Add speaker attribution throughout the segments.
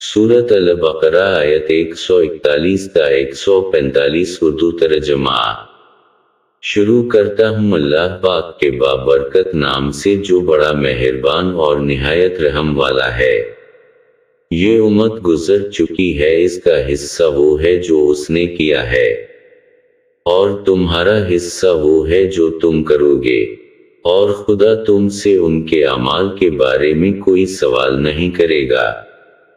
Speaker 1: सूरत अल-बकरा आयत 141 का 145 उर्दू तर्जमा। शुरू करता हूँ अल्लाह पाक के बाबरकत नाम से जो बड़ा मेहरबान और निहायत रहम वाला है। ये उम्मत गुजर चुकी है, इसका हिस्सा वो है जो उसने किया है, और तुम्हारा हिस्सा वो है जो तुम करोगे, और खुदा तुमसे उनके अमाल के बारे में कोई सवाल नहीं करेगा।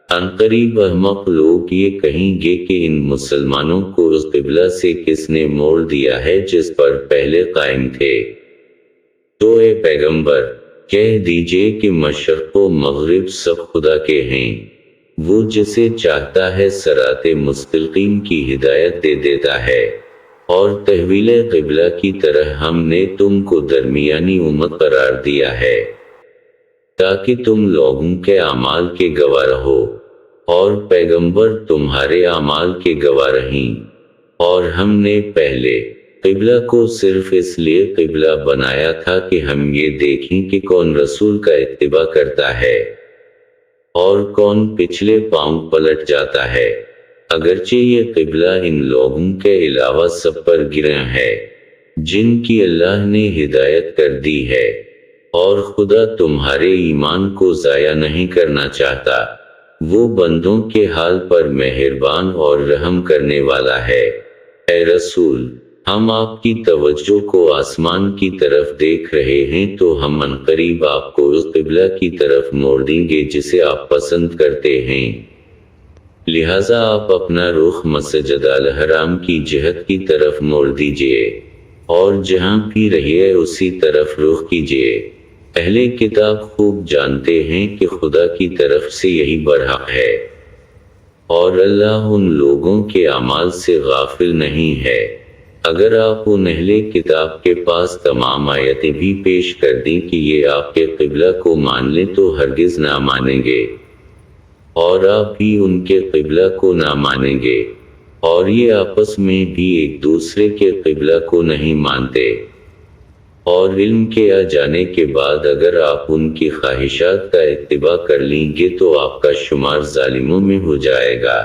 Speaker 1: अनकरीब अहमक लोग ये कहेंगे कि इन मुसलमानों को उस क़िबला से किसने मोड़ दिया है जिस पर पहले कायम थे। तो ए पैगंबर, कह दीजिए कि मशरक़ व मग़रिब सब खुदा के हैं, वो जिसे चाहता है सराते मुस्तक़ीम की हिदायत दे देता है, और तहवील क़िबला की तरह हमने तुमको दरमियानी उम्मत करार दिया है ताकि तुम लोगों के अमाल के गवाह रहो, और पैगंबर तुम्हारे अमाल के गवाह रहीं। और हमने पहले क़िबला को सिर्फ इसलिए क़िबला बनाया था कि हम ये देखें कि कौन रसूल का इत्तिबा करता है और कौन पिछले पांव पलट जाता है। अगरचे ये क़िबला इन लोगों के अलावा सब पर गिरा है जिनकी अल्लाह ने हिदायत कर दी है, और खुदा तुम्हारे ईमान को ज़ाया नहीं करना चाहता। वो बंदों के हाल पर मेहरबान और रहम करने वाला है। ए रसूल, हम आपकी तवज्जो को आसमान की तरफ देख रहे हैं, तो हम अनकरीब आपको उस क़िबला की तरफ मोड़ देंगे जिसे आप पसंद करते हैं। लिहाजा आप अपना रुख मस्जिद अल हराम की जिहत की तरफ मोड़ दीजिए, और जहाँ भी रहिए उसी तरफ रुख कीजिए। अहले किताब खूब जानते हैं कि खुदा की तरफ से यही बरहक है, और अल्लाह उन लोगों के अमाल से गाफिल नहीं है। अगर आप उन अहले किताब के पास तमाम आयतें भी पेश कर दें कि ये आपके क़िबला को मान लें तो हरगिज़ ना मानेंगे, और आप भी उनके क़िबला को ना मानेंगे, और ये आपस में भी एक दूसरे के क़िबला को नहीं मानते। और इल्म के आ जाने के बाद अगर आप उनकी ख्वाहिशात का इत्तिबा कर लेंगे तो आपका शुमार जालिमों में हो जाएगा।